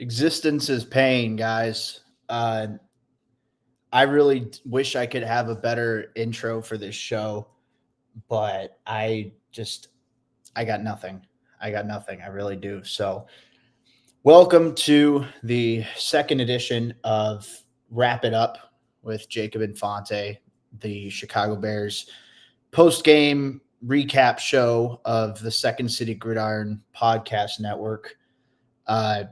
Existence is pain, guys. I really wish I could have a better intro for this show, but I got nothing. I got nothing. I really do. So, welcome to the second edition of Wrap It Up with Jacob Infante, the Chicago Bears post-game recap show of the Second City Gridiron Podcast Network. Uh,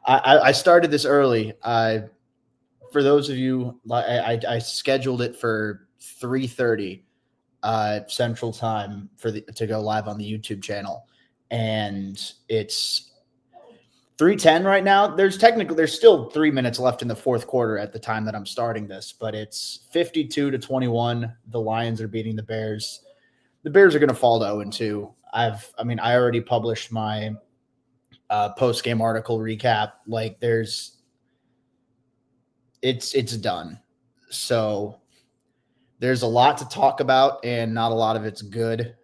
I started this early. For those of you, I scheduled it for 3:30 Central Time to go live on the YouTube channel, and it's 3:10 right now. There's still 3 minutes left in the fourth quarter at the time that I'm starting this, but it's 52-21. The Lions are beating the Bears. The Bears are going to fall to 0-2. I already published my post-game article recap. It's done. So there's a lot to talk about, and not a lot of it's good.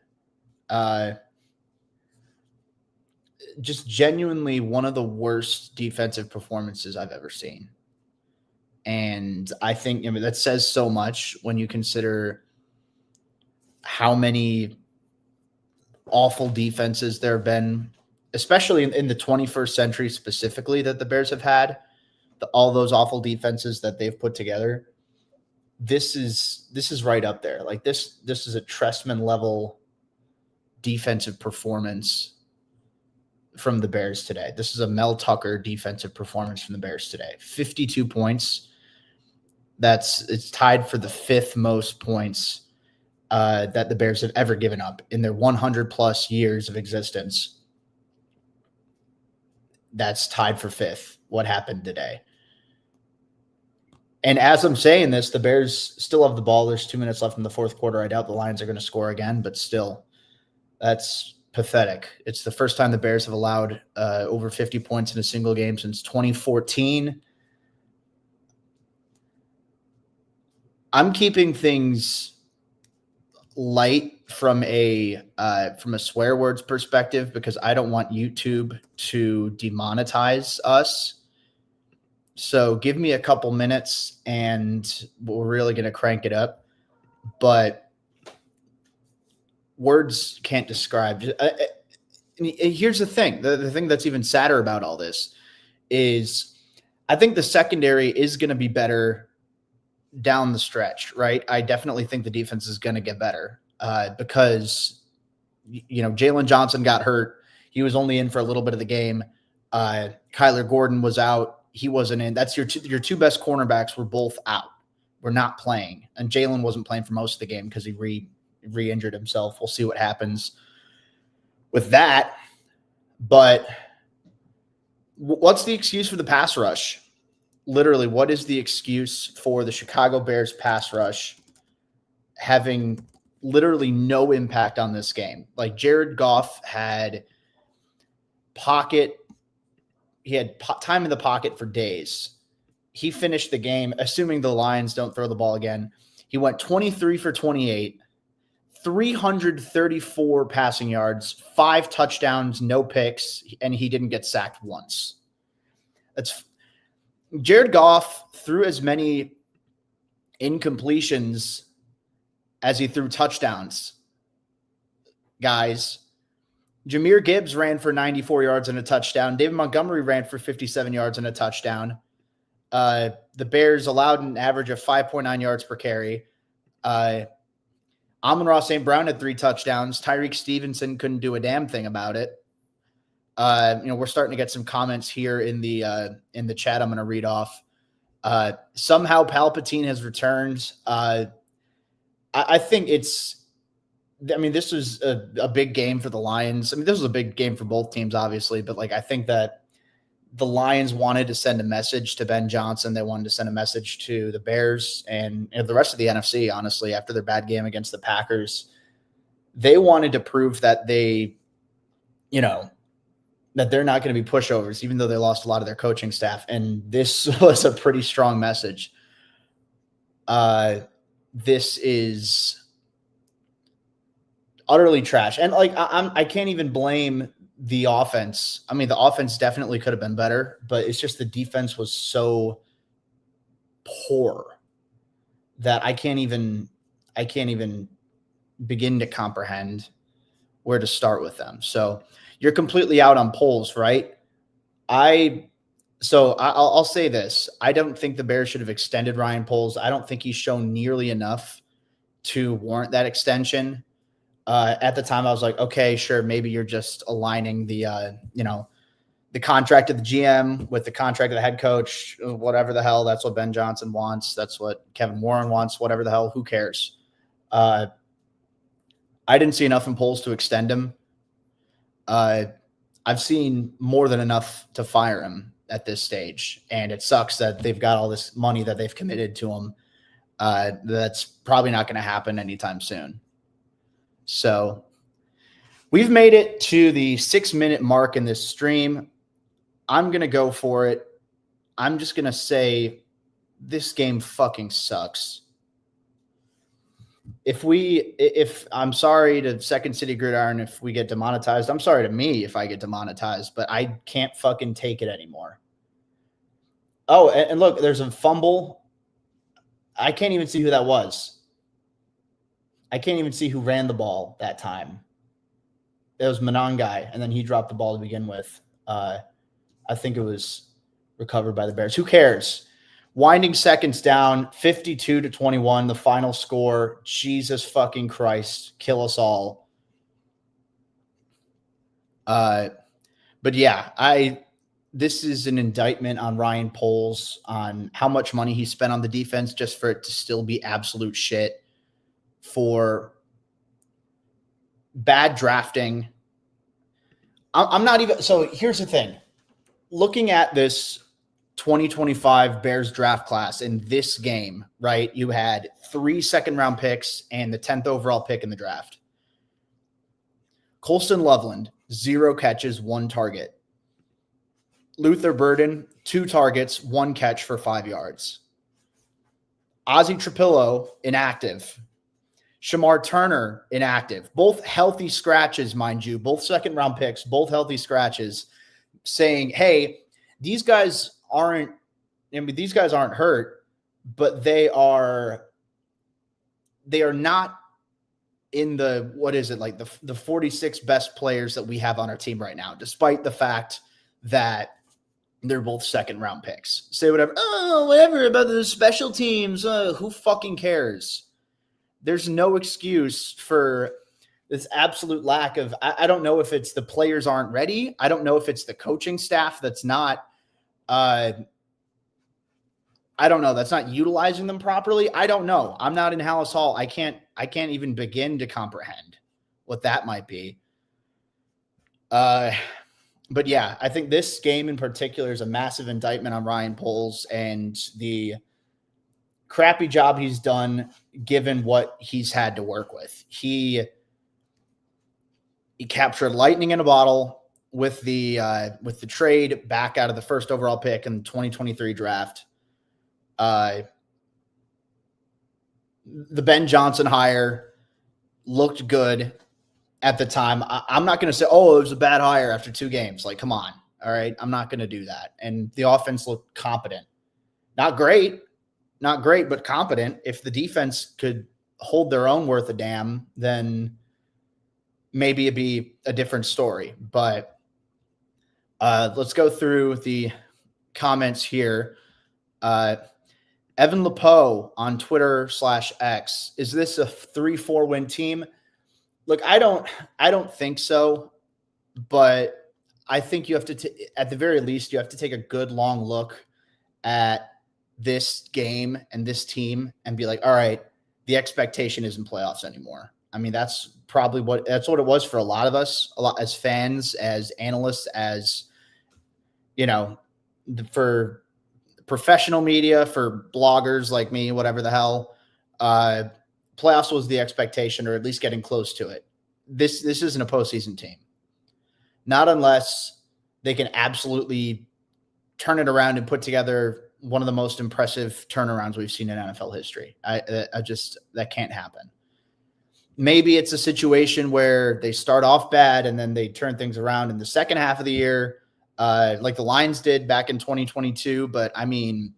Just genuinely one of the worst defensive performances I've ever seen. And I think that says so much when you consider how many awful defenses there have been, especially in the 21st century specifically, that the Bears have had. All those awful defenses that they've put together. This is right up there. Like this is a Trestman level defensive performance from the Bears today. This is a Mel Tucker defensive performance from the Bears today. 52 points. It's tied for the fifth most points that the Bears have ever given up in their 100 plus years of existence. That's tied for fifth. What happened today? And as I'm saying this, the Bears still have the ball. There's 2 minutes left in the fourth quarter. I doubt the Lions are going to score again, but still, that's pathetic. It's the first time the Bears have allowed over 50 points in a single game since 2014. I'm keeping things light from a swear words perspective because I don't want YouTube to demonetize us. So give me a couple minutes and we're really going to crank it up. But words can't describe. Here's the thing. The thing that's even sadder about all this is I think the secondary is going to be better down the stretch, right? I definitely think the defense is going to get better because, Jalen Johnson got hurt. He was only in for a little bit of the game. Kyler Gordon was out. He wasn't in. That's your two best cornerbacks were both out. We're not playing. And Jalen wasn't playing for most of the game because he re-injured himself. We'll see what happens with that. But what's the excuse for the pass rush? Literally, what is the excuse for the Chicago Bears pass rush having literally no impact on this game? Like Jared Goff had he had time in the pocket for days. He finished the game, assuming the Lions don't throw the ball again. He went 23 for 28, 334 passing yards, 5 touchdowns, no picks, and he didn't get sacked once. Jared Goff threw as many incompletions as he threw touchdowns. Guys, Jahmyr Gibbs ran for 94 yards and a touchdown. David Montgomery ran for 57 yards and a touchdown. The Bears allowed an average of 5.9 yards per carry. Amon-Ra St. Brown had 3 touchdowns. Tyreek Stevenson couldn't do a damn thing about it. We're starting to get some comments here in the chat. I'm going to read off. Somehow Palpatine has returned. I think this was a big game for the Lions. This was a big game for both teams, obviously, but I think that the Lions wanted to send a message to Ben Johnson. They wanted to send a message to the Bears and the rest of the NFC, honestly, after their bad game against the Packers. They wanted to prove that that they're not going to be pushovers, even though they lost a lot of their coaching staff. And this was a pretty strong message. This is utterly trash. And I can't even blame the offense. I mean, the offense definitely could have been better, but it's just the defense was so poor that I can't even begin to comprehend where to start with them. So you're completely out on Poles, right? I'll say this. I don't think the Bears should have extended Ryan Poles. I don't think he's shown nearly enough to warrant that extension. At the time, I was like, okay, sure, maybe you're just aligning the contract of the GM with the contract of the head coach, whatever the hell. That's what Ben Johnson wants. That's what Kevin Warren wants. Whatever the hell, who cares? I didn't see enough in Poles to extend him. I've seen more than enough to fire him at this stage, and it sucks that they've got all this money that they've committed to him. That's probably not going to happen anytime soon. So we've made it to the 6-minute mark in this stream. I'm going to go for it. I'm just going to say this game fucking sucks. If I'm sorry to Second City Gridiron if we get demonetized. I'm sorry to me if I get demonetized, but I can't fucking take it anymore. Oh, and look, there's a fumble. I can't even see who that was. I can't even see who ran the ball that time. It was Monangai, and then he dropped the ball to begin with. I think it was recovered by the Bears. Who cares? Winding seconds down, 52-21, the final score. Jesus fucking Christ, kill us all. But yeah, this is an indictment on Ryan Poles on how much money he spent on the defense just for it to still be absolute shit, for bad drafting. I'm not even – so here's the thing. Looking at this 2025 Bears draft class in this game, right, you had 3 second-round picks and the 10th overall pick in the draft. Colston Loveland, 0 catches, 1 target. Luther Burden, 2 targets, 1 catch for 5 yards. Ozzie Trapillo, inactive. Shamar Turner, inactive. Both healthy scratches, mind you. Both second-round picks, both healthy scratches, saying, hey, these guys aren't hurt, but they are not in the, what is it, like the 46 best players that we have on our team right now, despite the fact that they're both second-round picks. Say whatever about the special teams. Who fucking cares? There's no excuse for this absolute lack of – I don't know if it's the players aren't ready. I don't know if it's the coaching staff that's not I don't know. That's not utilizing them properly. I don't know. I'm not in Hallis Hall. I can't even begin to comprehend what that might be. But yeah, I think this game in particular is a massive indictment on Ryan Poles and the crappy job he's done given what he's had to work with. He captured lightning in a bottle with the trade back out of the first overall pick in the 2023 draft. The Ben Johnson hire looked good at the time. I'm not going to say, oh, it was a bad hire after 2 games. Like, come on. All right. I'm not going to do that. And the offense looked competent. Not great, but competent. If the defense could hold their own worth a damn, then maybe it'd be a different story. But let's go through the comments here. Evan Lepeau on Twitter /X. Is this a 3-4 win team? Look, I don't think so, but I think you have to, at the very least, you have to take a good long look at this game and this team and be like, all right, the expectation isn't playoffs anymore. I mean, that's what it was for a lot of us, a lot as fans, as analysts, as, for professional media, for bloggers like me, whatever the hell, playoffs was the expectation, or at least getting close to it. This isn't a postseason team. Not unless they can absolutely turn it around and put together one of the most impressive turnarounds we've seen in NFL history. That can't happen. maybe it's a situation where they start off bad and then they turn things around in the second half of the year, like the Lions did back in 2022. But I mean,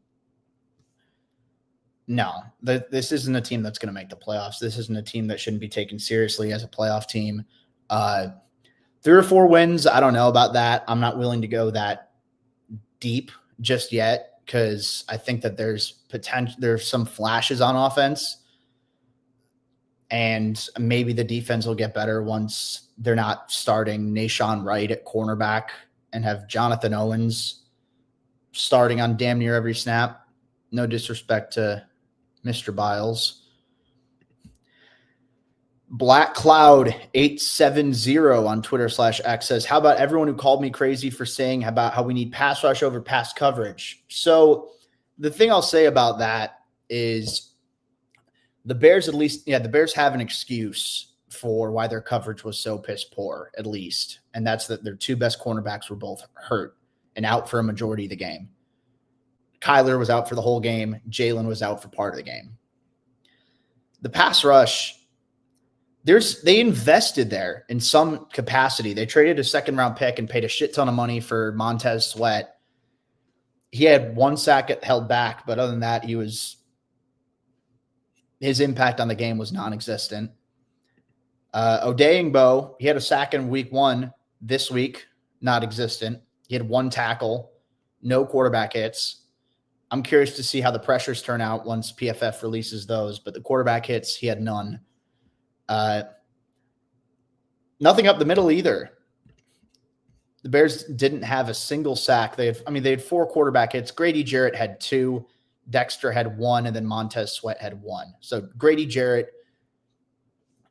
no, this isn't a team that's going to make the playoffs. This isn't a team that shouldn't be taken seriously as a playoff team. 3 or 4 wins, I don't know about that. I'm not willing to go that deep just yet because I think that there's potential. There's some flashes on offense. And maybe the defense will get better once they're not starting Nashawn Wright at cornerback and have Jonathan Owens starting on damn near every snap. No disrespect to Mr. Biles. Black Cloud 870 on Twitter/X says, how about everyone who called me crazy for saying about how we need pass rush over pass coverage? So the thing I'll say about that is the Bears, at least, the Bears have an excuse for why their coverage was so piss poor, at least. And that's that their 2 best cornerbacks were both hurt and out for a majority of the game. Kyler was out for the whole game. Jalen was out for part of the game. The pass rush, they invested there in some capacity. They traded a 2nd-round pick and paid a shit ton of money for Montez Sweat. He had 1 sack held back, but other than that, his impact on the game was non-existent. Odeyingbo, he had a sack in week 1. This week, not existent. He had 1 tackle, no quarterback hits. I'm curious to see how the pressures turn out once PFF releases those, but the quarterback hits, he had none. Nothing up the middle either. The Bears didn't have a single sack. They had 4 quarterback hits. Grady Jarrett had 2. Dexter had 1, and then Montez Sweat had 1. So Grady Jarrett,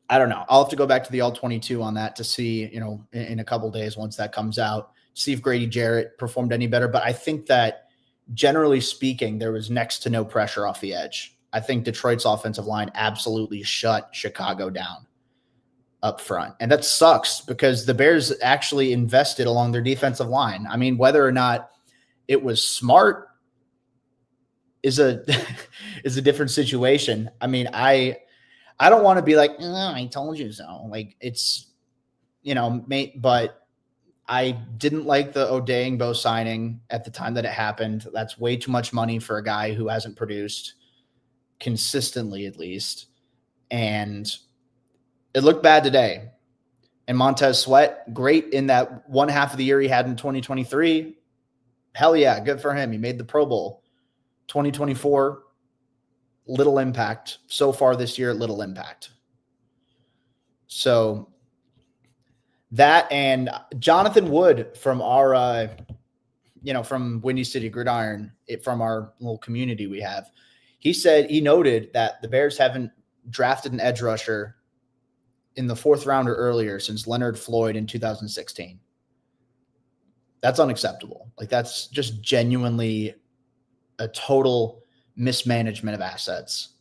I don't know. I'll have to go back to the All-22 on that to see, in a couple days once that comes out, see if Grady Jarrett performed any better. But I think that generally speaking, there was next to no pressure off the edge. I think Detroit's offensive line absolutely shut Chicago down up front. And that sucks because the Bears actually invested along their defensive line. I mean, whether or not it was smart is a different situation. I mean, I don't want to be like, I told you so. Like it's, but I didn't like the Odeyingbo signing at the time that it happened. That's way too much money for a guy who hasn't produced consistently, at least. And it looked bad today. And Montez Sweat, great in that 1 half of the year he had in 2023. Hell yeah, good for him. He made the Pro Bowl. 2024, little impact. So far this year, little impact. So that and Jonathan Wood from our, from Windy City Gridiron, from our little community we have, he noted that the Bears haven't drafted an edge rusher in the 4th round or earlier since Leonard Floyd in 2016. That's unacceptable. Like that's just genuinely a total mismanagement of assets.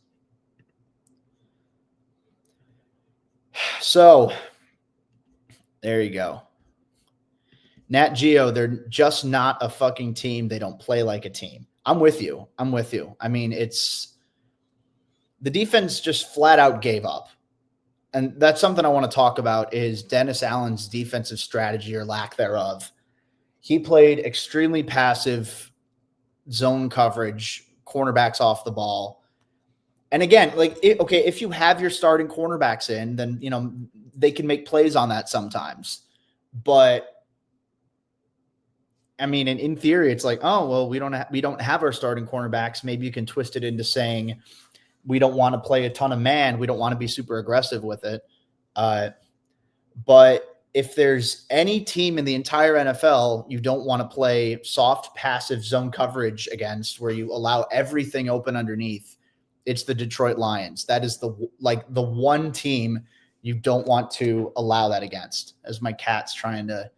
So there you go. Nat Geo, they're just not a fucking team. They don't play like a team. I'm with you. I mean, the defense just flat out gave up. And that's something I want to talk about is Dennis Allen's defensive strategy or lack thereof. He played extremely passive zone coverage, cornerbacks off the ball. And again, if you have your starting cornerbacks in, then, they can make plays on that sometimes. But I mean, in theory, it's like, oh, well, we don't have our starting cornerbacks. Maybe you can twist it into saying we don't want to play a ton of man. We don't want to be super aggressive with it. But if there's any team in the entire NFL you don't want to play soft, passive zone coverage against where you allow everything open underneath, it's the Detroit Lions. That is the one team you don't want to allow that against. As my cat's trying to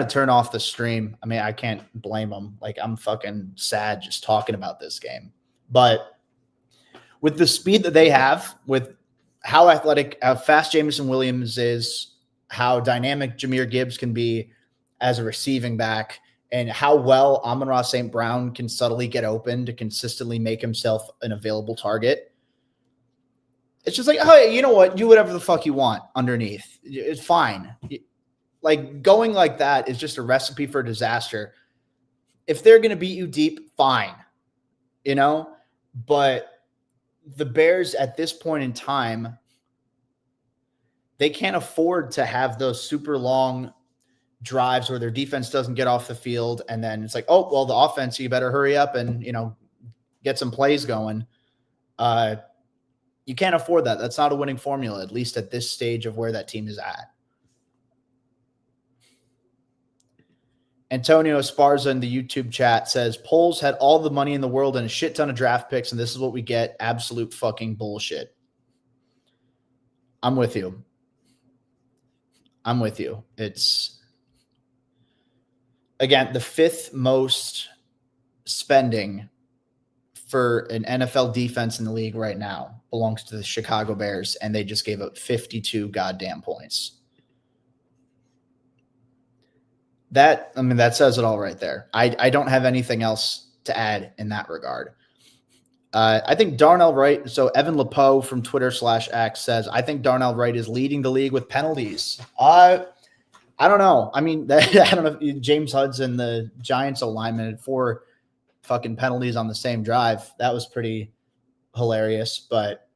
turn off the stream. I mean, I can't blame him. Like, I'm fucking sad just talking about this game. But with the speed that they have, with how athletic, how fast Jameson Williams is, how dynamic Jahmyr Gibbs can be as a receiving back, and how well Amon-Ra St. Brown can subtly get open to consistently make himself an available target. It's just like, oh, you know what? Do whatever the fuck you want underneath. It's fine. Like going like that is just a recipe for disaster. If they're going to beat you deep, fine, you know, but the Bears at this point in time, they can't afford to have those super long drives where their defense doesn't get off the field. And then it's like, oh, well, the offense, you better hurry up and, get some plays going. You can't afford that. That's not a winning formula, at least at this stage of where that team is at. Antonio Esparza in the YouTube chat says, Poles had all the money in the world and a shit ton of draft picks, and this is what we get. Absolute fucking bullshit. I'm with you. It's, again, the fifth most spending for an NFL defense in the league right now belongs to the Chicago Bears, and they just gave up 52 goddamn points. That says it all right there. I don't have anything else to add in that regard. I think Darnell Wright, so Evan Lepeau from Twitter/X says, I think Darnell Wright is leading the league with penalties. I don't know. I don't know if James Hudson, the Giants alignment, had 4 fucking penalties on the same drive. That was pretty hilarious, but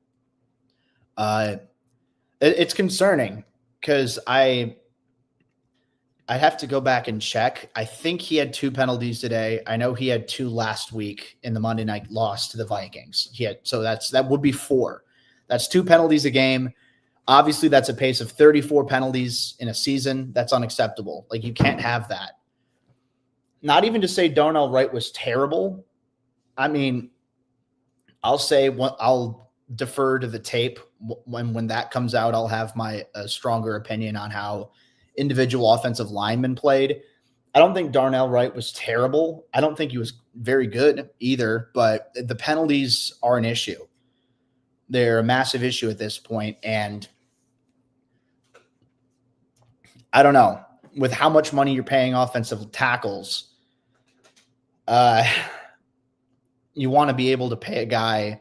it's concerning because I have to go back and check. I think he had 2 penalties today. I know he had 2 last week in the Monday night loss to the Vikings. That would be 4. That's 2 penalties a game. Obviously, that's a pace of 34 penalties in a season. That's unacceptable. Like, you can't have that. Not even to say Darnell Wright was terrible. I'll defer to the tape when that comes out. I'll have a stronger opinion on how individual offensive linemen played. I don't think Darnell Wright was terrible. I don't think he was very good either, but the penalties are an issue. They're a massive issue at this point, and I don't know. With how much money you're paying offensive tackles, you want to be able to pay a guy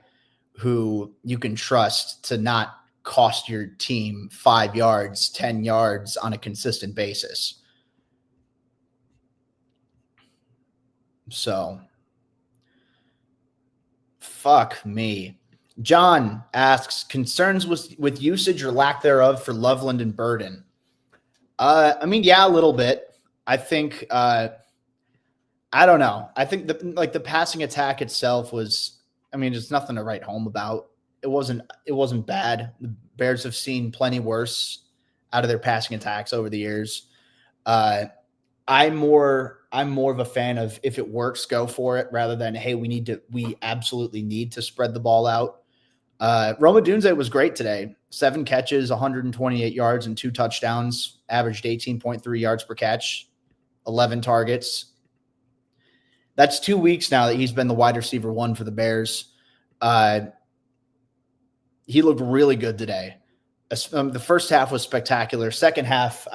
who you can trust to not cost your team 5 yards, 10 yards on a consistent basis. So, fuck me. John asks, concerns with usage or lack thereof for Loveland and Burden. Yeah, a little bit. I think, I don't know. I think the passing attack itself was, there's nothing to write home about. It wasn't bad. The Bears have seen plenty worse out of their passing attacks over the years. I'm more of a fan of, if it works, go for it, rather than, hey, we absolutely need to spread the ball out. Roma Dunze was great today. 7 catches, 128 yards, and 2 touchdowns, averaged 18.3 yards per catch, 11 targets. That's 2 weeks now that he's been the wide receiver 1 for the Bears. He looked really good today. The first half was spectacular. Second half,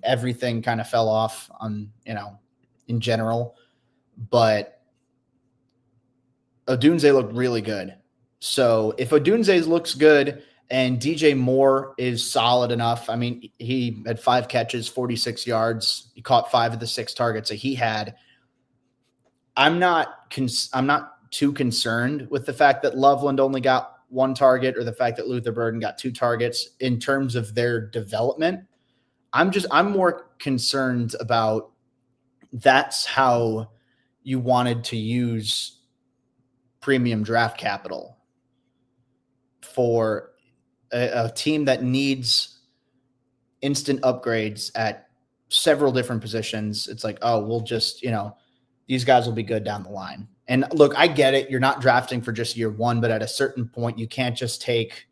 everything kind of fell off in general. But Odunze looked really good. So if Odunze looks good and DJ Moore is solid enough, he had 5 catches, 46 yards. He caught 5 of the 6 targets that he had. I'm not too concerned with the fact that Loveland only got 1 target or the fact that Luther Burden got 2 targets in terms of their development. I'm more concerned about that's how you wanted to use premium draft capital for a team that needs instant upgrades at several different positions. It's like, oh, we'll just, these guys will be good down the line. And look, I get it. You're not drafting for just year 1, but at a certain point, you can't just take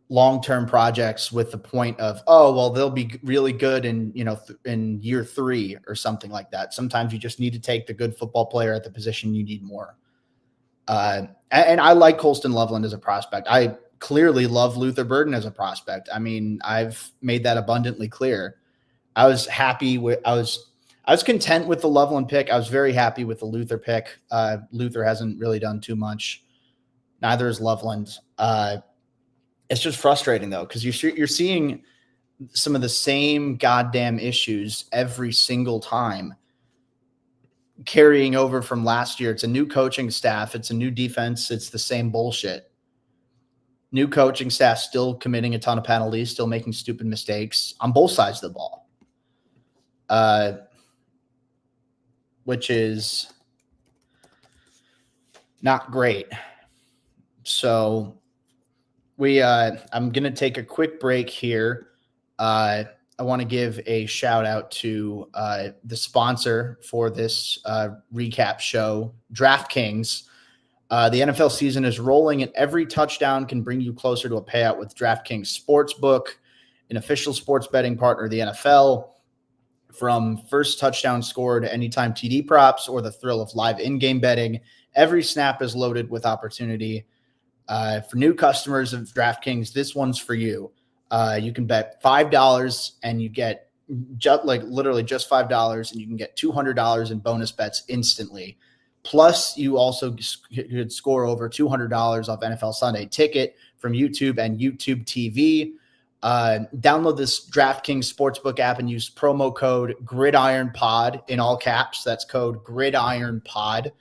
long-term projects with the point of, oh, well, they'll be really good in year 3 or something like that. Sometimes you just need to take the good football player at the position you need more. And I like Colston Loveland as a prospect. I clearly love Luther Burden as a prospect. I've made that abundantly clear. I was content with the Loveland pick. I was very happy with the Luther pick. Luther hasn't really done too much. Neither is Loveland. It's just frustrating, though, because you're seeing some of the same goddamn issues every single time carrying over from last year. It's a new coaching staff. It's a new defense. It's the same bullshit. New coaching staff still committing a ton of penalties, still making stupid mistakes on both sides of the ball, which is not great. So I'm going to take a quick break here. I want to give a shout out to the sponsor for this recap show, DraftKings. The NFL season is rolling, and every touchdown can bring you closer to a payout with DraftKings Sportsbook, an official sports betting partner of the NFL. From first touchdown score to anytime TD props or the thrill of live in-game betting, every snap is loaded with opportunity. For new customers of DraftKings, this one's for you. You can bet $5 and you get literally just $5, and you can get $200 in bonus bets instantly. Plus, you also could score over $200 off NFL Sunday Ticket from YouTube and YouTube TV. Download this DraftKings Sportsbook app and use promo code GridironPod in all caps. That's code GridironPod,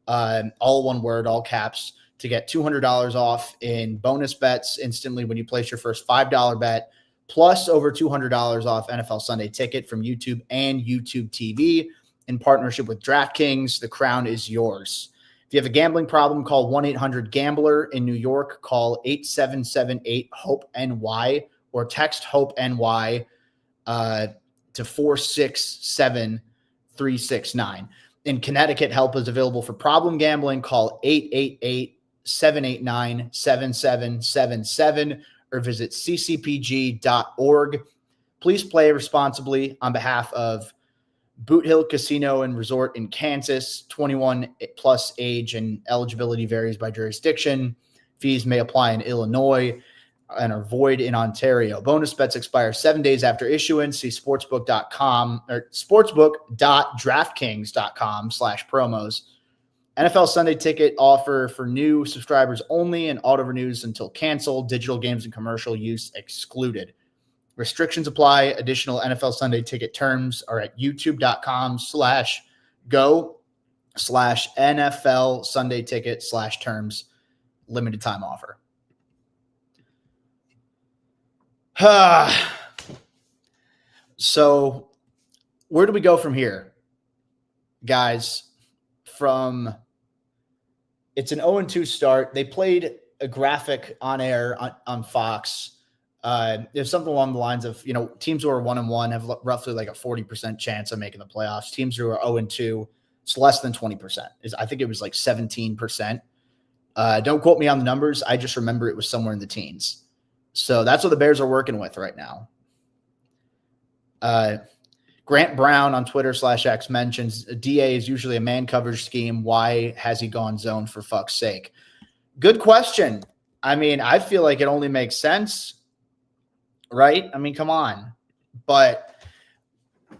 all one word, all caps, to get $200 off in bonus bets instantly when you place your first $5 bet, plus over $200 off NFL Sunday Ticket from YouTube and YouTube TV. In partnership with DraftKings, the crown is yours. If you have a gambling problem, call 1-800-GAMBLER. In New York, call 8778-HOPE-NY or text HOPE-NY to 467-369. In Connecticut, help is available for problem gambling. Call 888-789-7777 or visit ccpg.org. Please play responsibly on behalf of Boot Hill Casino and Resort in Kansas. 21 plus age and eligibility varies by jurisdiction. Fees may apply in Illinois and are void in Ontario. Bonus bets expire 7 days after issuance. See sportsbook.com or sportsbook.draftkings.com/promos. NFL Sunday Ticket offer for new subscribers only and auto renews until canceled. Digital games and commercial use excluded. Restrictions apply. Additional NFL Sunday Ticket terms are at youtube.com/go/NFL Sunday Ticket/terms. Limited time offer. So where do we go from here, guys? It's an 0-2 start. They played a graphic on air on Fox. There's something along the lines of, teams who are 1-1 have roughly like a 40% chance of making the playoffs. Teams who are 0-2, it's less than 20%. I think it was like 17%. Don't quote me on the numbers. I just remember it was somewhere in the teens. So that's what the Bears are working with right now. Grant Brown on Twitter/X mentions a DA is usually a man coverage scheme. Why has he gone zone, for fuck's sake? Good question. I mean, I feel like it only makes sense, right? I mean, come on. But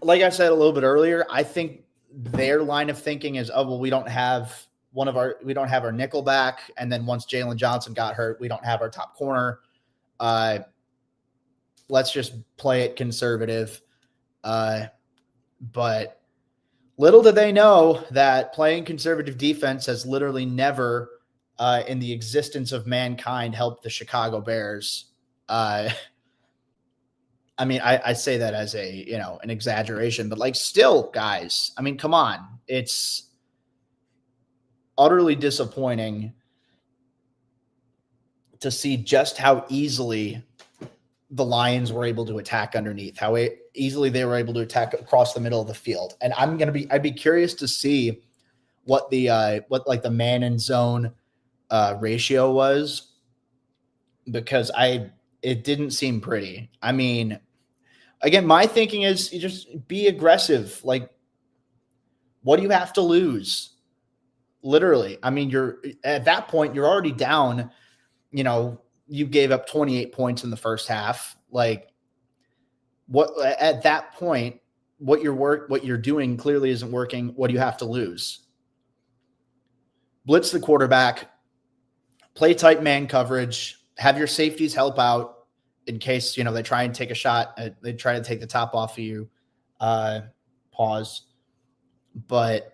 like I said a little bit earlier, I think their line of thinking is, we don't have our nickel back. And then once Jalen Johnson got hurt, we don't have our top corner. Let's just play it conservative. But little do they know that playing conservative defense has literally never in the existence of mankind helped the Chicago Bears. I mean, I say that as an exaggeration, but still, guys, I mean, come on. It's utterly disappointing to see just how easily the Lions were able to attack underneath, how easily they were able to attack across the middle of the field. And I'd be curious to see what the man in zone ratio was, because it didn't seem pretty. I mean, again, my thinking is you just be aggressive. Like, what do you have to lose? Literally. I mean, you're at that point, you're already down, you gave up 28 points in the first half. Like, what at that point, what you're doing clearly isn't working. What do you have to lose? Blitz the quarterback. play tight man coverage, have your safeties help out in case, they try and take a shot. They try to take the top off of you. Pause. But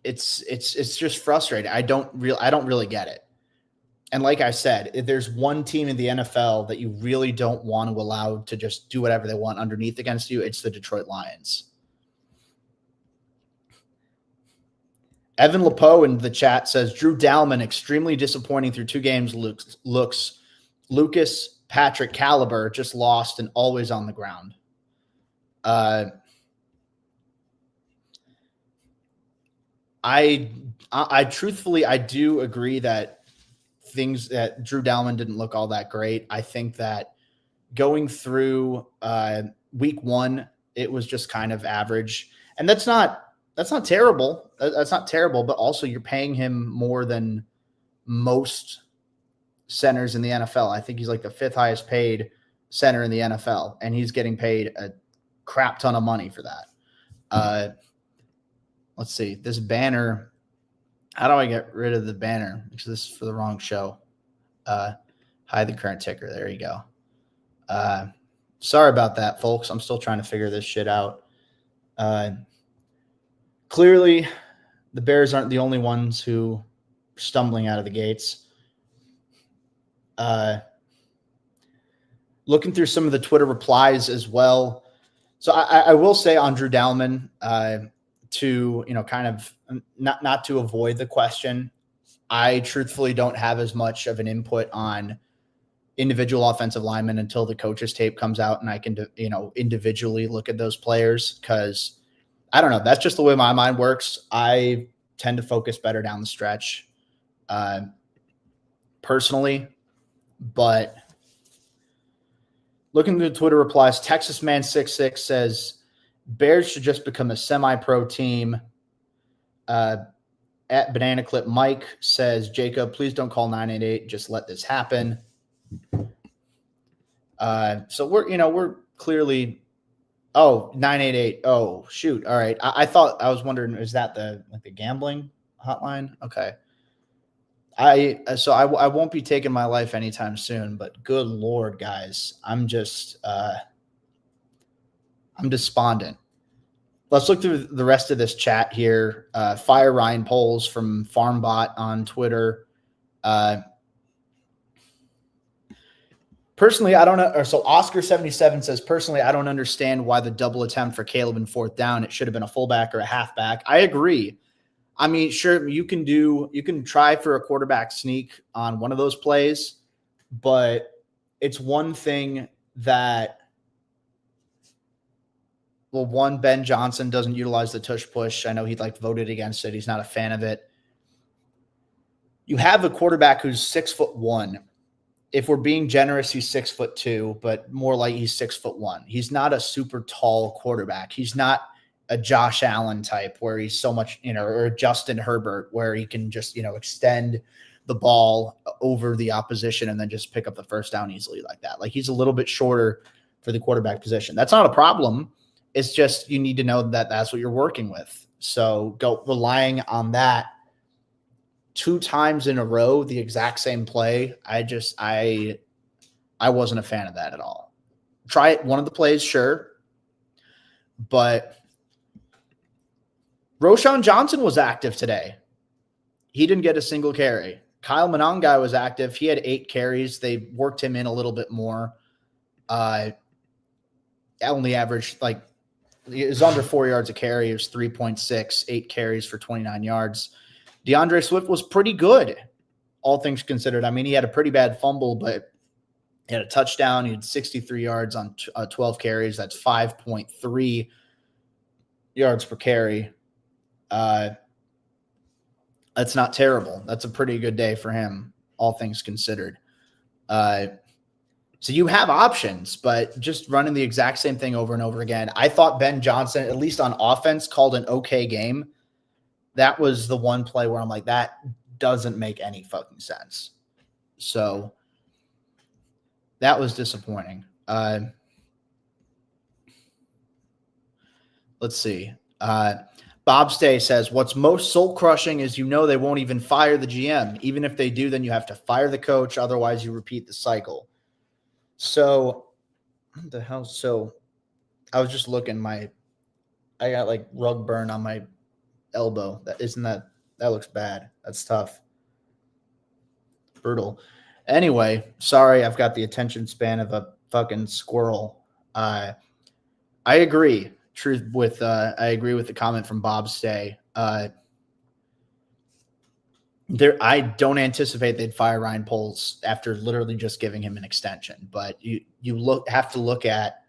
it's just frustrating. I don't really get it. And like I said, if there's one team in the NFL that you really don't want to allow to just do whatever they want underneath against you, it's the Detroit Lions. Evan Lepeau in the chat says, Drew Dalman, extremely disappointing through 2 games, looks Lucas Patrick caliber, just lost and always on the ground. I truthfully, I do agree that things that Drew Dalman didn't look all that great. I think that going through week 1, it was just kind of average, and that's not terrible. That's not terrible, but also you're paying him more than most centers in the NFL. I think he's like the 5th highest paid center in the NFL, and he's getting paid a crap ton of money for that. Let's see this banner. How do I get rid of the banner? Because this is for the wrong show. Hide the current ticker. There you go. Sorry about that, folks. I'm still trying to figure this shit out. Clearly, the Bears aren't the only ones who are stumbling out of the gates. Looking through some of the Twitter replies as well. So I will say on Drew Dalman, to kind of not to avoid the question, I truthfully don't have as much of an input on individual offensive linemen until the coach's tape comes out and I can individually look at those players, because I don't know, that's just the way my mind works. I tend to focus better down the stretch personally. But looking through the Twitter replies, Texas Man 66 says Bears should just become a semi-pro team. At Banana Clip Mike says, Jacob, please don't call 988. Just let this happen. So we're clearly, 988. Oh, shoot. All right. I was wondering, is that the gambling hotline? Okay. I won't be taking my life anytime soon, but good Lord, guys, I'm despondent. Let's look through the rest of this chat here. Fire Ryan Poles from FarmBot on Twitter. Personally, I don't know. So Oscar77 says, personally, I don't understand why the double attempt for Caleb in 4th down. It should have been a fullback or a halfback. I agree. I mean, sure, you can try for a quarterback sneak on one of those plays, but it's one thing that, well, one, Ben Johnson doesn't utilize the tush push. I know he voted against it. He's not a fan of it. You have a quarterback who's 6'1". If we're being generous, he's 6'2", but more like he's 6'1". He's not a super tall quarterback. He's not a Josh Allen type where he's so much, or a Justin Herbert where he can just, extend the ball over the opposition and then just pick up the first down easily like that. He's a little bit shorter for the quarterback position. That's not a problem. It's just you need to know that that's what you're working with. So go relying on that 2 times in a row, the exact same play. I wasn't a fan of that at all. Try it one of the plays, sure. But Roshan Johnson was active today. He didn't get a single carry. Kyle Monangai was active. He had 8 carries. They worked him in a little bit more. Only averaged it was under 4 yards a carry. It was 3.6, 8 carries for 29 yards. DeAndre Swift was pretty good, all things considered. I mean, he had a pretty bad fumble, but he had a touchdown. He had 63 yards on 12 carries. That's 5.3 yards per carry. That's not terrible. That's a pretty good day for him, all things considered. So you have options, but just running the exact same thing over and over again. I thought Ben Johnson, at least on offense, called an okay game. That was the one play where I'm like, that doesn't make any fucking sense. So that was disappointing. Let's see. Bob Stay says, what's most soul-crushing is they won't even fire the GM. Even if they do, then you have to fire the coach. Otherwise, you repeat the cycle. So, what the hell? So, I was just looking. I got like rug burn on my elbow. That looks bad. That's tough. Brutal. Anyway, sorry, I've got the attention span of a fucking squirrel. I agree. I agree with the comment from Bob Stay. I don't anticipate they'd fire Ryan Poles after literally just giving him an extension. But you have to look at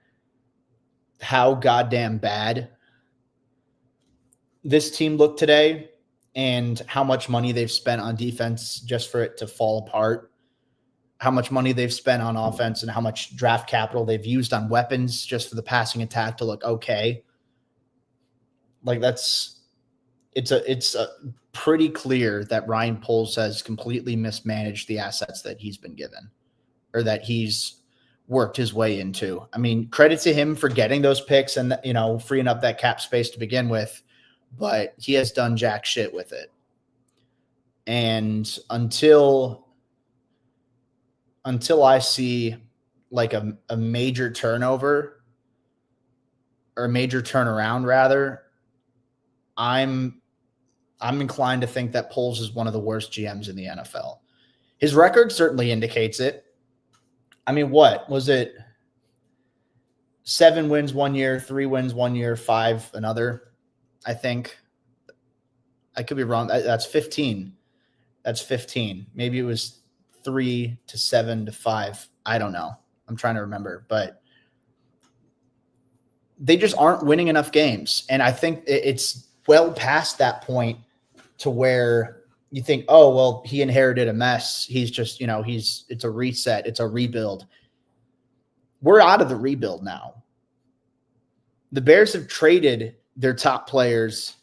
how goddamn bad this team looked today and how much money they've spent on defense just for it to fall apart, how much money they've spent on offense and how much draft capital they've used on weapons just for the passing attack to look okay. Like it's pretty clear that Ryan Poles has completely mismanaged the assets that he's been given or that he's worked his way into. I mean, credit to him for getting those picks and, freeing up that cap space to begin with, but he has done jack shit with it. And until I see like a major turnover or a major turnaround rather, I'm inclined to think that Poles is one of the worst GMs in the NFL. His record certainly indicates it. I mean, what was it? 7 wins 1 year, 3 wins 1 year, 5 another. I think I could be wrong. That's 15. That's 15. Maybe it was 3 to 7 to 5. I don't know. I'm trying to remember, but they just aren't winning enough games. And I think it's well past that point to where you think, oh, well, he inherited a mess. He's just, it's a reset. It's a rebuild. We're out of the rebuild now. The Bears have traded their top players.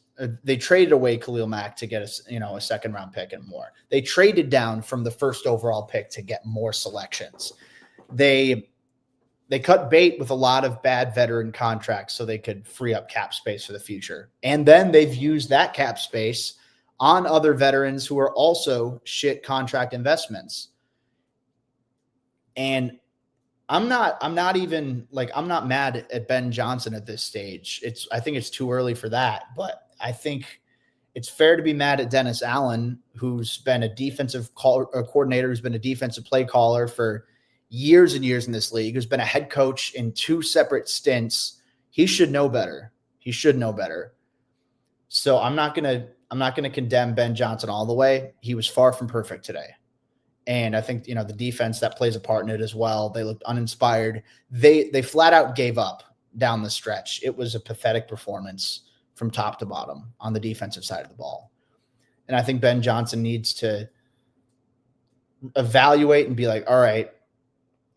They traded away Khalil Mack to get a second round pick and more. They traded down from the first overall pick to get more selections. They cut bait with a lot of bad veteran contracts so they could free up cap space for the future. And then they've used that cap space on other veterans who are also shit contract investments. And I'm not mad at Ben Johnson at this stage. I think it's too early for that, but I think it's fair to be mad at Dennis Allen, who's been a defensive coordinator, who's been a defensive play caller for years and years in this league, who's been a head coach in 2 separate stints. He should know better. So I'm not going to condemn Ben Johnson all the way. He was far from perfect today. And I think, the defense that plays a part in it as well. They looked uninspired. They flat out gave up down the stretch. It was a pathetic performance from top to bottom on the defensive side of the ball. And I think Ben Johnson needs to evaluate and be like, all right,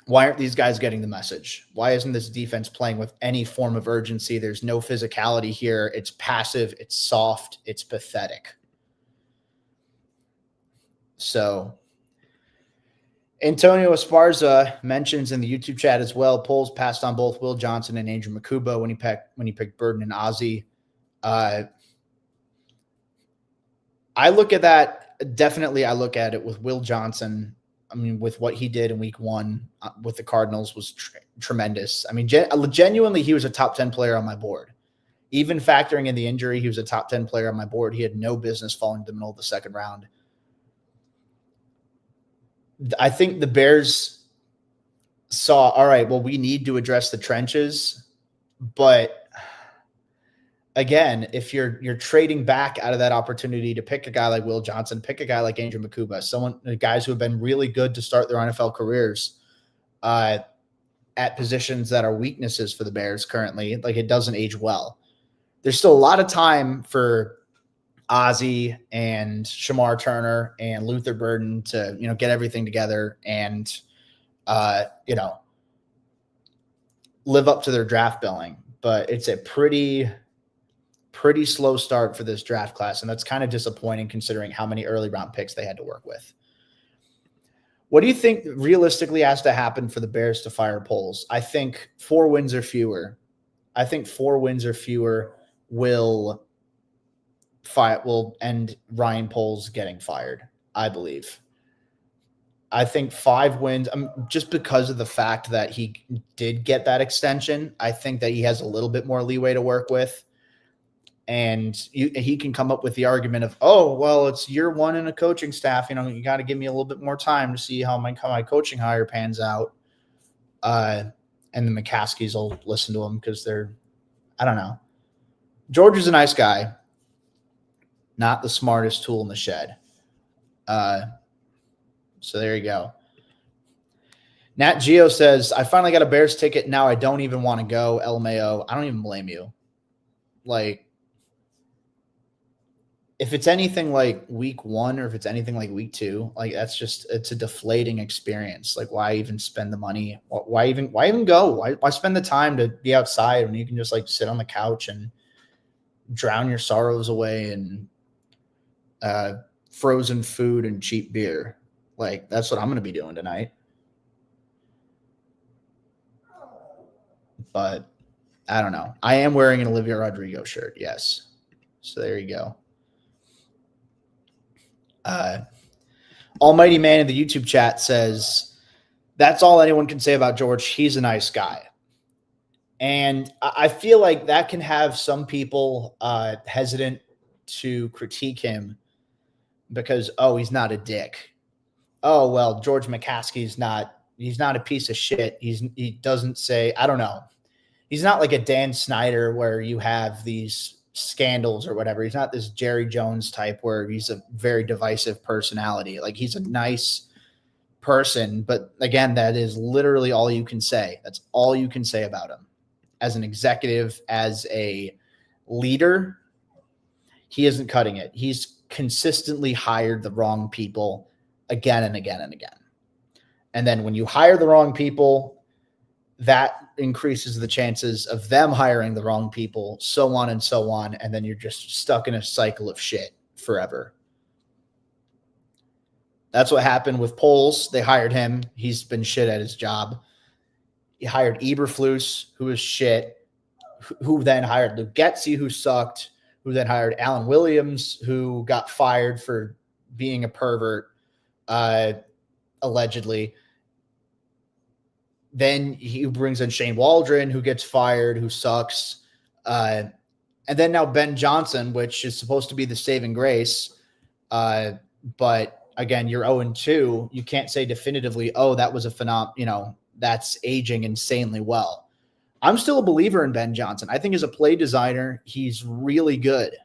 why aren't these guys getting the message? Why isn't this defense playing with any form of urgency? There's no physicality here. It's passive. It's soft. It's pathetic. So Antonio Esparza mentions in the YouTube chat as well, Poles passed on both Will Johnson and Andrew Makuba when he picked Burden and Ozzie. I look at that. Definitely, I look at it with Will Johnson. I mean, with what he did in week 1 with the Cardinals was tremendous. I mean, genuinely, he was a top 10 player on my board. Even factoring in the injury, he was a top 10 player on my board. He had no business falling to the middle of the second round. I think the Bears saw, all right, well, we need to address the trenches. But again, if you're trading back out of that opportunity to pick a guy like Will Johnson, pick a guy like Andrew Makuba, guys who have been really good to start their NFL careers at positions that are weaknesses for the Bears currently, like it doesn't age well. There's still a lot of time for Ozzie and Shamar Turner and Luther Burden to, get everything together and, live up to their draft billing. But it's a pretty slow start for this draft class, and that's kind of disappointing considering how many early round picks they had to work with. What do you think realistically has to happen for the Bears to fire Poles? I think 4 wins or fewer. will will end Ryan Poles getting fired, I believe. I think 5 wins, just because of the fact that he did get that extension, I think that he has a little bit more leeway to work with. And he can come up with the argument of, oh, well, it's year 1 in a coaching staff. You got to give me a little bit more time to see how my coaching hire pans out. And the McCaskies will listen to him because I don't know. George is a nice guy, not the smartest tool in the shed. So there you go. Nat Geo says, I finally got a Bears ticket. Now I don't even want to go. LMAO. I don't even blame you. Like, if it's anything like week 1 or if it's anything like week 2, like it's a deflating experience. Like, why even spend the money? Why even go? Why spend the time to be outside when you can just like sit on the couch and drown your sorrows away and frozen food and cheap beer? Like, that's what I'm going to be doing tonight. But I don't know. I am wearing an Olivia Rodrigo shirt. Yes. So there you go. Almighty Man in the YouTube chat says, that's all anyone can say about George. He's a nice guy. And I feel like that can have some people hesitant to critique him because, oh, he's not a dick. Oh, well, George McCaskey's he's not a piece of shit. He doesn't say, I don't know. He's not like a Dan Snyder where you have these scandals or whatever. He's not this Jerry Jones type where he's a very divisive personality. Like, he's a nice person, but again, that is literally all you can say. That's all you can say about him. As an executive, as a leader, he isn't cutting it. He's consistently hired the wrong people again and again and again. And then when you hire the wrong people, that increases the chances of them hiring the wrong people, so on and so on. And then you're just stuck in a cycle of shit forever. That's what happened with Poles. They hired him. He's been shit at his job. He hired Eberflus, who was shit, who then hired Luke Getsy, who sucked, who then hired Alan Williams, who got fired for being a pervert, allegedly. Then he brings in Shane Waldron, who gets fired, who sucks. And then now Ben Johnson, which is supposed to be the saving grace. But again, you're 0-2. You can't say definitively, oh, that was a phenomenon, that's aging insanely well. I'm still a believer in Ben Johnson. I think as a play designer, he's really good.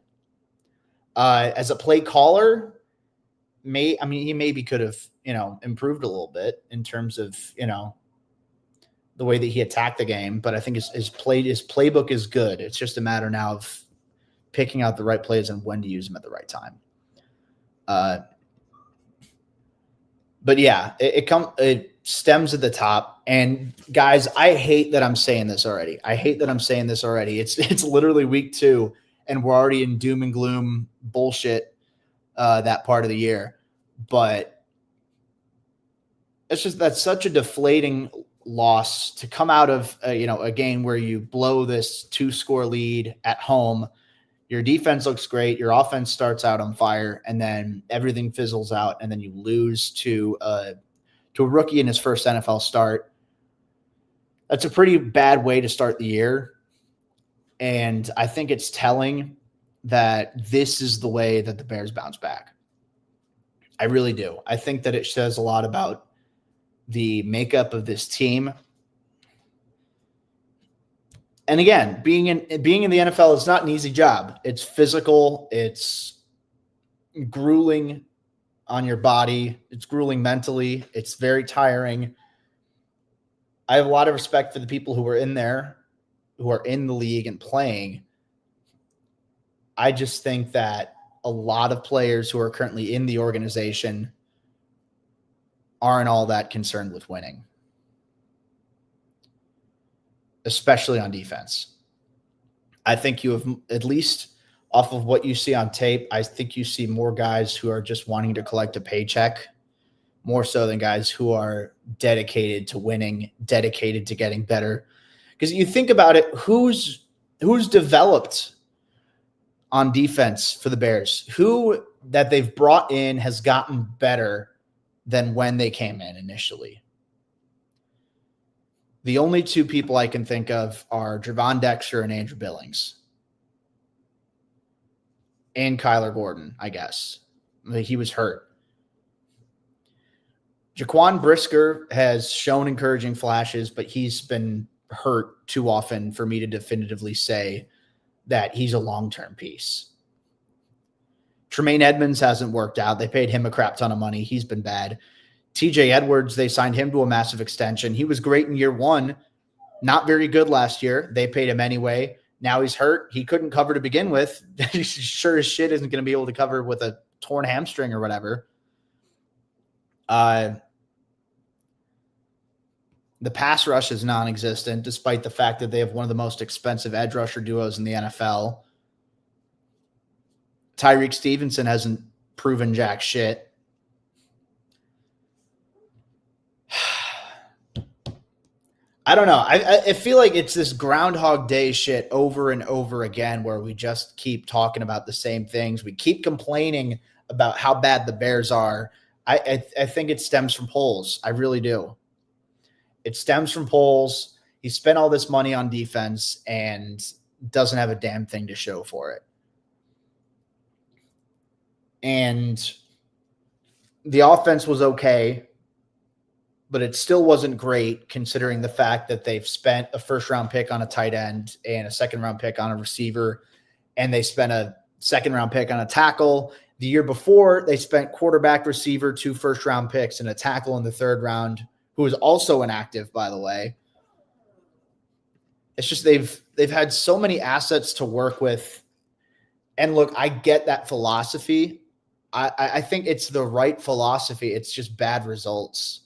As a play caller, he maybe could have, improved a little bit in terms of, the way that he attacked the game, but I think his playbook is good. It's just a matter now of picking out the right plays and when to use them at the right time. But yeah, it stems at the top. And guys, I hate that I'm saying this already. It's literally week 2, and we're already in doom and gloom bullshit that part of the year. But that's such a deflating loss to come out of a game where you blow this 2-score lead at home. Your defense looks great, your offense starts out on fire, and then everything fizzles out, and then you lose to a rookie in his first NFL start. That's a pretty bad way to start the year, and I think it's telling that this is the way that the Bears bounce back. I really do. I think that it says a lot about the makeup of this team. And again, being in the NFL is not an easy job. It's physical. It's grueling on your body. It's grueling mentally. It's very tiring. I have a lot of respect for the people who are in there, who are in the league and playing. I just think that a lot of players who are currently in the organization aren't all that concerned with winning, especially on defense. I think you have, at least off of what you see on tape, I think you see more guys who are just wanting to collect a paycheck more so than guys who are dedicated to winning, dedicated to getting better. Because you think about it, who's developed on defense for the Bears? Who that they've brought in has gotten better than when they came in initially? The only two people I can think of are Javon Dexter and Andrew Billings. And Kyler Gordon, I guess. He was hurt. Jaquan Brisker has shown encouraging flashes, but he's been hurt too often for me to definitively say that he's a long-term piece. Tremaine Edmonds hasn't worked out. They paid him a crap ton of money. He's been bad. TJ Edwards, they signed him to a massive extension. He was great in year one. Not very good last year. They paid him anyway. Now he's hurt. He couldn't cover to begin with. He sure as shit isn't going to be able to cover with a torn hamstring or whatever. The pass rush is non-existent, despite the fact that they have one of the most expensive edge rusher duos in the NFL. Tyreek Stevenson hasn't proven jack shit. I don't know. I feel like it's this Groundhog Day shit over and over again where we just keep talking about the same things. We keep complaining about how bad the Bears are. I think it stems from Poles. I really do. It stems from Poles. He spent all this money on defense and doesn't have a damn thing to show for it. And the offense was okay, but it still wasn't great considering the fact that they've spent a first-round pick on a tight end and a second-round pick on a receiver, and they spent a second-round pick on a tackle. The year before, they spent quarterback, receiver, 2 first-round picks, and a tackle in the third round, who is also inactive, by the way. It's just they've had so many assets to work with. And look, I get that philosophy. I think it's the right philosophy. It's just bad results.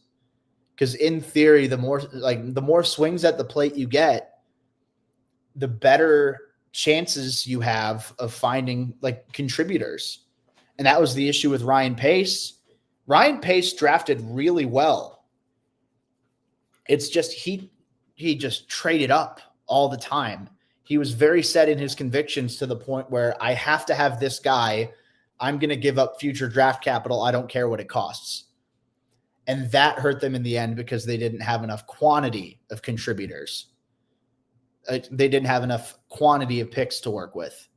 Because in theory, the more swings at the plate you get, the better chances you have of finding like contributors. And that was the issue with Ryan Pace. Ryan Pace drafted really well. It's just he just traded up all the time. He was very set in his convictions to the point where I have to have this guy. I'm going to give up future draft capital. I don't care what it costs. And that hurt them in the end because they didn't have enough quantity of contributors. They didn't have enough quantity of picks to work with.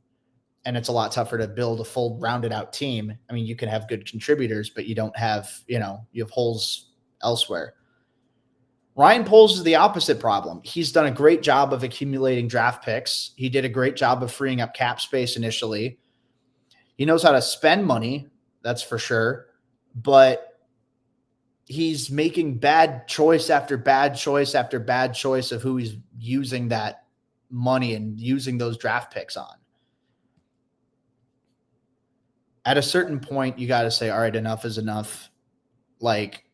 And it's a lot tougher to build a full rounded out team. I mean, you can have good contributors, but you don't have, you have holes elsewhere. Ryan Poles is the opposite problem. He's done a great job of accumulating draft picks. He did a great job of freeing up cap space initially. He knows how to spend money, that's for sure. But he's making bad choice after bad choice after bad choice of who he's using that money and using those draft picks on. At a certain point, you got to say, all right, enough is enough. Like,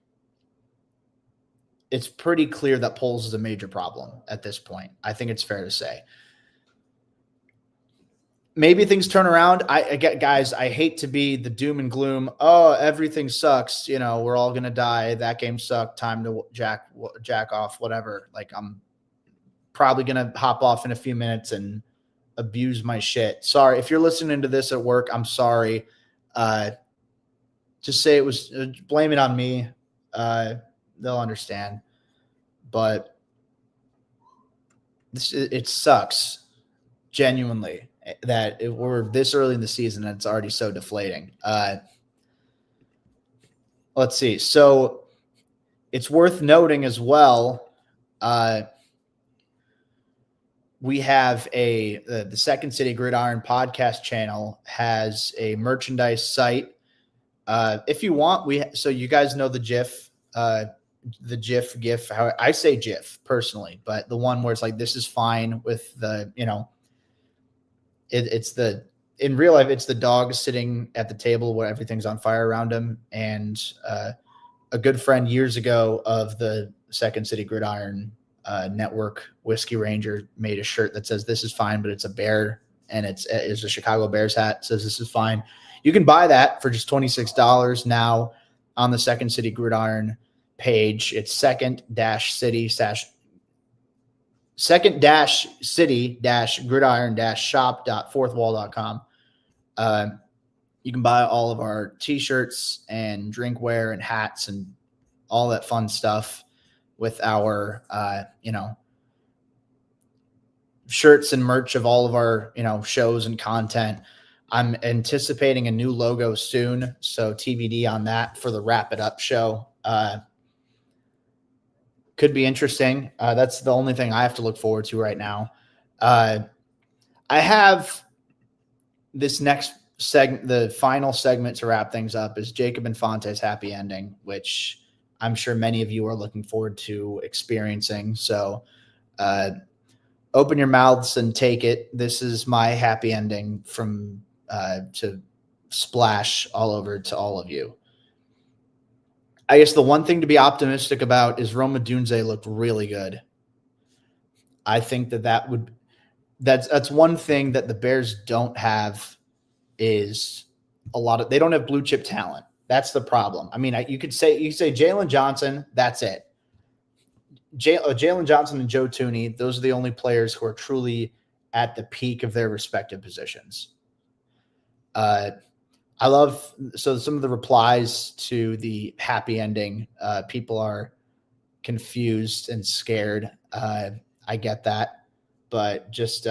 it's pretty clear that Poles is a major problem at this point. I think it's fair to say. Maybe things turn around. I get, guys, I hate to be the doom and gloom. Oh, everything sucks. We're all going to die. That game sucked. Time to jack off, whatever. Like, I'm probably going to hop off in a few minutes and abuse my shit. Sorry. If you're listening to this at work, I'm sorry. Just say blame it on me. They'll understand. But it sucks, genuinely, that we're this early in the season and it's already so deflating. Let's see. So it's worth noting as well, we have the Second City Gridiron podcast channel has a merchandise site. If you want, so you guys know the GIF, GIF, how I say GIF personally, but the one where it's like, this is fine with the, in real life, it's the dog sitting at the table where everything's on fire around him. And a good friend years ago of the Second City Gridiron network, Whiskey Ranger, made a shirt that says, this is fine, but it's a bear. And it's a Chicago Bears hat. It says, this is fine. You can buy that for just $26 now on the Second City Gridiron page. It's second-city-gridiron-shop.fourthwall.com. You can buy all of our t-shirts and drinkware and hats and all that fun stuff with our, shirts and merch of all of our, shows and content. I'm anticipating a new logo soon, so TBD on that for the Wrap It Up show. Could be interesting. That's the only thing I have to look forward to right now. I have this next segment, the final segment to wrap things up, is Jacob Infante's happy ending, which I'm sure many of you are looking forward to experiencing. So open your mouths and take it. This is my happy ending from to splash all over to all of you. I guess the one thing to be optimistic about is Rome Odunze looked really good. I think that's one thing that the Bears don't have is they don't have blue chip talent. That's the problem. I mean, you could say Jalen Johnson, that's it. Jalen Johnson and Joe Thuney, those are the only players who are truly at the peak of their respective positions. I love some of the replies to the happy ending. People are confused and scared. I get that, but just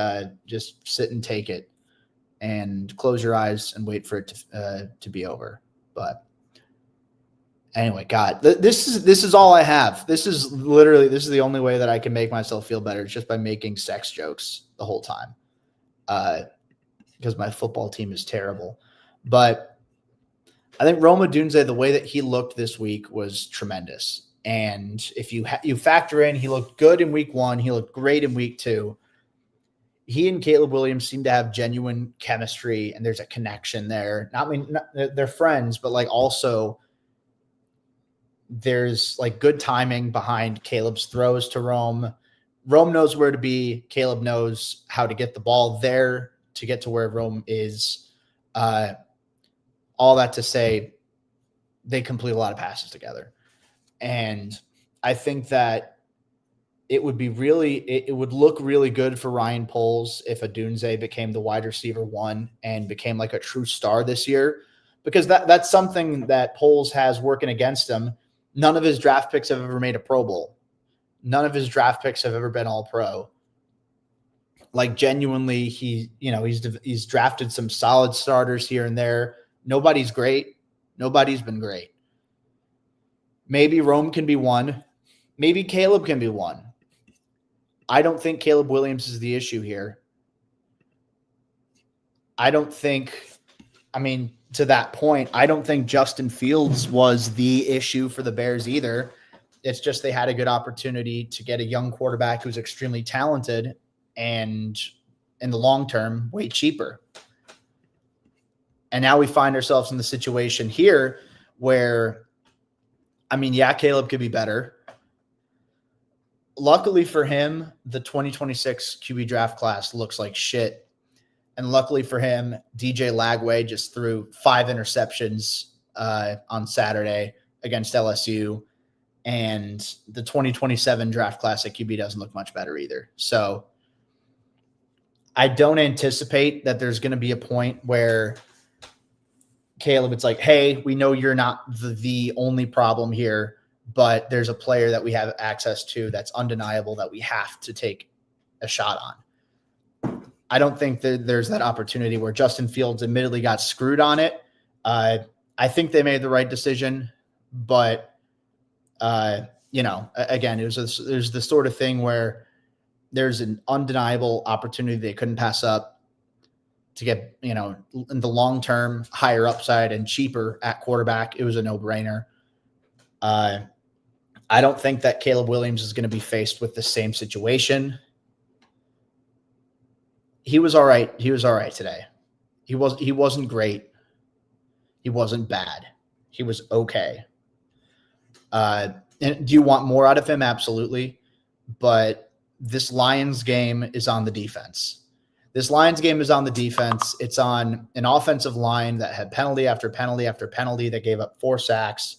sit and take it and close your eyes and wait for it to be over. But anyway, God, this is all I have. This is the only way that I can make myself feel better. It's just by making sex jokes the whole time. Because my football team is terrible. But I think Rome Odunze, the way that he looked this week was tremendous. And if you factor in, he looked good in week 1, he looked great in week 2. He and Caleb Williams seem to have genuine chemistry, and there's a connection there. They're friends, but like also there's like good timing behind Caleb's throws to Rome. Rome knows where to be. Caleb knows how to get the ball there to get to where Rome is. All that to say, they complete a lot of passes together. And I think that it would look really good for Ryan Poles if Odunze became the wide receiver 1 and became like a true star this year, because that's something that Poles has working against him. None of his draft picks have ever made a Pro Bowl. None of his draft picks have ever been all pro. Like genuinely, he's drafted some solid starters here and there. Nobody's great. Nobody's been great. Maybe Rome can be one. Maybe Caleb can be one. I don't think Caleb Williams is the issue here. To that point, I don't think Justin Fields was the issue for the Bears either. It's just they had a good opportunity to get a young quarterback who's extremely talented and in the long term, way cheaper. And now we find ourselves in the situation here where, Caleb could be better. Luckily for him, the 2026 QB draft class looks like shit. And luckily for him, DJ Lagway just threw 5 interceptions on Saturday against LSU. And the 2027 draft class at QB doesn't look much better either. So I don't anticipate that there's going to be a point where Caleb, it's like, hey, we know you're not the only problem here, but there's a player that we have access to that's undeniable that we have to take a shot on. I don't think that there's that opportunity where Justin Fields admittedly got screwed on it. I think they made the right decision, but again, there's the sort of thing where there's an undeniable opportunity they couldn't pass up to get, in the long term, higher upside and cheaper at quarterback. It was a no-brainer. I don't think that Caleb Williams is going to be faced with the same situation. He was all right. He was all right today. He wasn't great. He wasn't bad. He was okay. And do you want more out of him? Absolutely. But this Lions game is on the defense. It's on an offensive line that had penalty after penalty after penalty that gave up 4 sacks.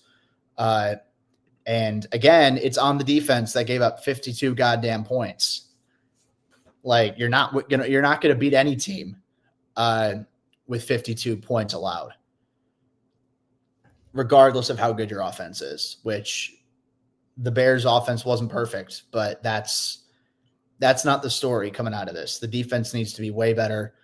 And again, it's on the defense that gave up 52 goddamn points. Like you're not going to beat any team. with 52 points allowed, regardless of how good your offense is, which the Bears offense wasn't perfect, but that's not the story coming out of this. The defense needs to be way better.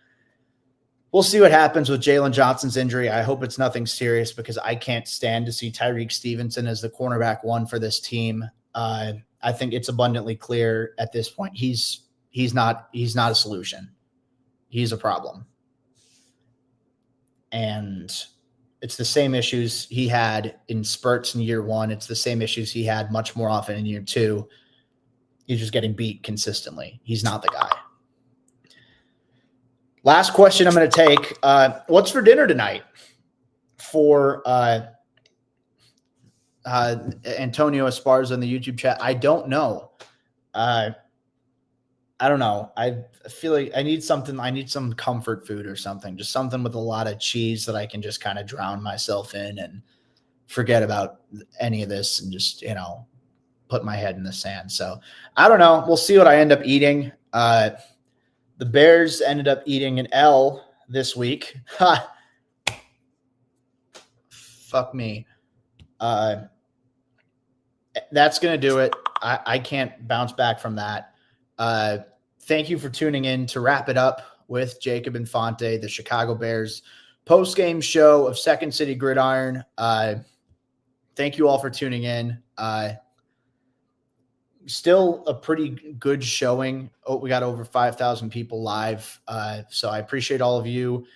We'll see what happens with Jalen Johnson's injury. I hope it's nothing serious because I can't stand to see Tyreek Stevenson as the cornerback one for this team. I think it's abundantly clear at this point he's not a solution. He's a problem. And it's the same issues he had in spurts in year one. It's the same issues he had much more often in year two. He's just getting beat consistently. He's not the guy. Last question I'm going to take. What's for dinner tonight for Antonio Esparza in the YouTube chat? I don't know. I don't know. I feel like I need something. I need some comfort food or something, just something with a lot of cheese that I can just kind of drown myself in and forget about any of this and just, put my head in the sand. So I don't know. We'll see what I end up eating. The Bears ended up eating an L this week. Fuck me. That's going to do it. I can't bounce back from that. Thank you for tuning in to wrap it up with Jacob Infante, the Chicago Bears post-game show of Second City Gridiron. Thank you all for tuning in. Still a pretty good showing. We got over 5,000 people live. So I appreciate all of you.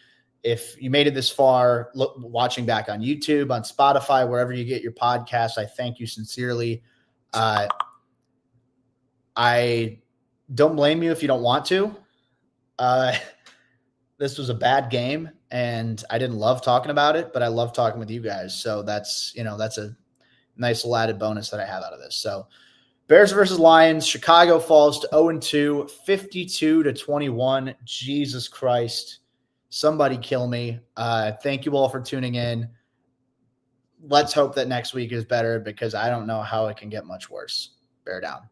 If you made it this far, watching back on YouTube, on Spotify, wherever you get your podcasts, I thank you sincerely. I don't blame you if you don't want to. This was a bad game, and I didn't love talking about it, but I love talking with you guys. So that's a nice little added bonus that I have out of this. So Bears versus Lions, Chicago falls to 0-2, 52-21. Jesus Christ. Somebody kill me. Thank you all for tuning in. Let's hope that next week is better because I don't know how it can get much worse. Bear down.